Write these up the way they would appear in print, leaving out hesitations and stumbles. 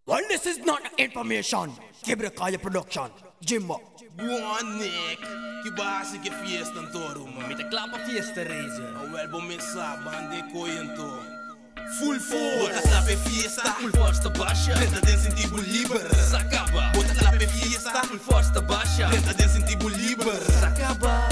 Well, this is not information. Kibrakaya production. Jimbo. Boa, Nick. Que base que fiesta todo, man. Met een klapper fiesta racer. Oh, well, bom mensa, bande coento. Full force. Bota clap fiesta. Full force te baixa. Tenta dança em tipo liber. Sacaba. Bota clap fiesta. Full force te baixa. Tenta dança em tipo liber. Sacaba.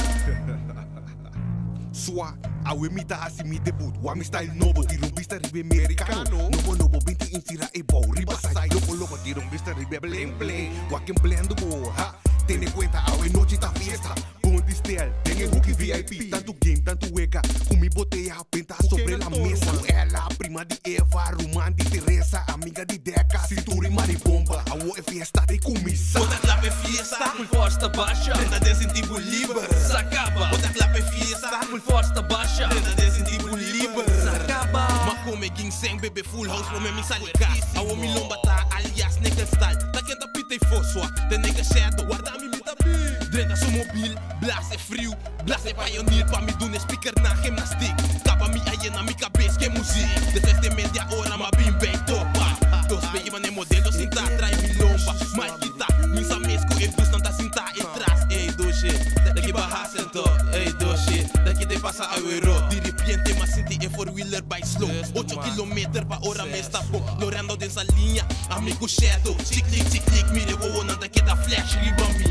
Swag, awe mita asi mi debut. Wami style nobo, tirong bista ribe americano. Nobo binti insira ebo, riba sai. Loco, tirong bista ribe bling. Wakin blend go, ha. Tiene cuenta, awe noche ta fiesta. Bondi style, tenga hooky VIP. Tanto game, tanto weka. Com mi botella, pinta sobre la mesa. Ela, prima di Eva, Roman di Teresa. Amiga di Deca, cintura e maribomba. Awo é fiesta de comissa. Bota clap fiesta. Full force te baixa. Tenta dança em tipo liber. Sacaba. Bota clap fiesta. Full force te baixa. Tenta dança em tipo liber. Sacaba. Ma come ginseng, bebe full house, pro me mi salika. Awo mi lomba ta, alias nickel style. Ta kenta pita e foswa, te nigga shadow, guarda mi mita bi. Drenta su mobil, blase frio, blase pioneer, pa mi doen speaker na gymnastiek. Kaba mi aye na mi cabeça, que muziek. De feste media ora, ma bim bem topa. Dos be man modelo, sinta, trai mi lomba. Mais kita, misa mesco, e dus tanta sinta e tras. Ei, doce, daqui barra sento. Ei, doce, daqui te passa a euro. Di ripiente, ma sinti e four wheeler by slow. 8 km pa ora me stapo. Lorando dessa linha, amigo shadow. Tic-lic, mire o nada que da flash, riba mi.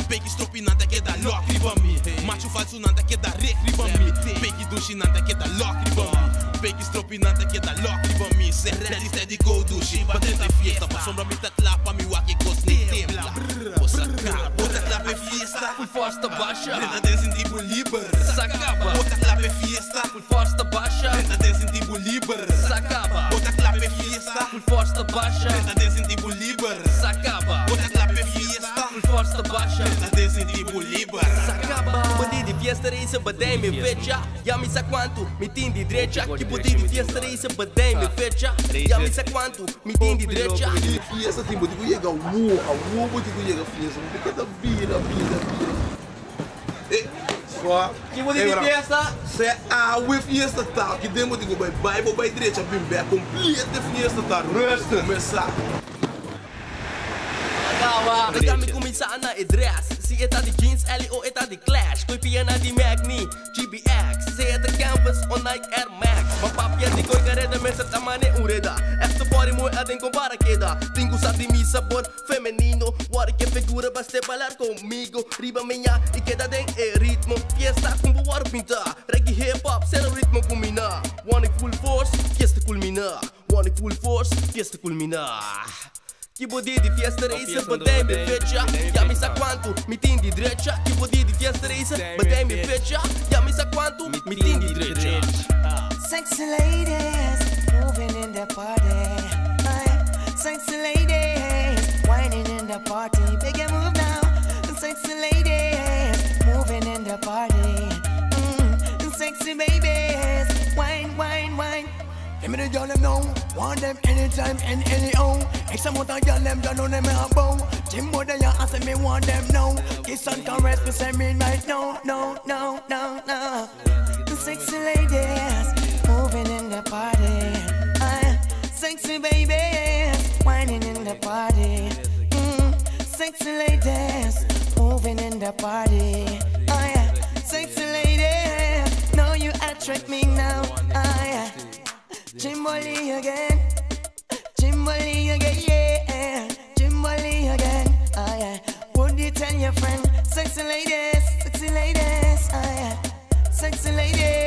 Peki stropi nada que da lock, riba mi. Macho falso nada que da rec, riba mi. Peki dushi nada que da lock, riba mi. Peki stropi nada que da lock, riba mi. Se steady go dushi, batendo a fiesta. Pa sombra mi ta clapa, mi waki cos ni tembla. Possa cá, bota clap fiesta. Full force te baixa. Tenta dança em tipo liber. Sacaba. Bota clap fiesta. Full force te baixa. Tenta dança em tipo liber. Sacaba. Bota clap fiesta. Full force te baixa. Tenta dança em tipo liber. Sacaba. Bota clap fiesta. Full force te baixa. Tenta dança em tipo liber. Sacaba. Budi di fiesta race, badai me fecha. Ya mi sa quanto, mi tin di drecha. Que budi di fiesta race, badai me fecha. Ya mi sa quanto, mi tin di drecha. Fiesta tem muito que chegar o muito que chegar fiesta, porque tá vira. Só Que budi di fiesta. se a fiesta tá, que demo de Bible by direita bem bem completa fiesta tá. Resta começar. Kami kumisa na i-dress. Si eta di jeans, LO eta di Clash. Ko'y piya na di Magni, GBX. Si eta canvas on Nike Air Max. Mapapia di ko'y kareda, men sa tamane ureda. Esta body mo atin kung para queda. Tengo sa di mi sabor femenino. Wari que figura, baste bailar conmigo. Riba minha y queda den el ritmo. Fiesta com buwar pinta. Reggae hip hop, zero ritmo combina. Wanna full force, fiesta culmina. Wanna full force, fiesta culmina. Que body di fiesta race, badai me fecha. Ya mi sa quanto, mi tin di drecha. Que body di fiesta race, badai me fecha. Ya mi sa quanto, mi tin di drecha. Sexy ladies, moving in the party. Sexy ladies, whining in the party. Big and move now. Sexy ladies, moving in the party. Sexy babies, wine. Give me the girl them now. Want them anytime and anyhow. X amount of girl them don't know them a bow. Jimbo they a say me want them now. Kiss and caress me say me right now. No. Sexy ladies, moving in the party. Sexy babies, whining in the party. Sexy ladies, moving in the party. Sexy ladies, know you attract me now. Jimbo Lee again, yeah. Jimbo Lee again, yeah. Would you tell your friend, sexy ladies, oh yeah. Sexy ladies.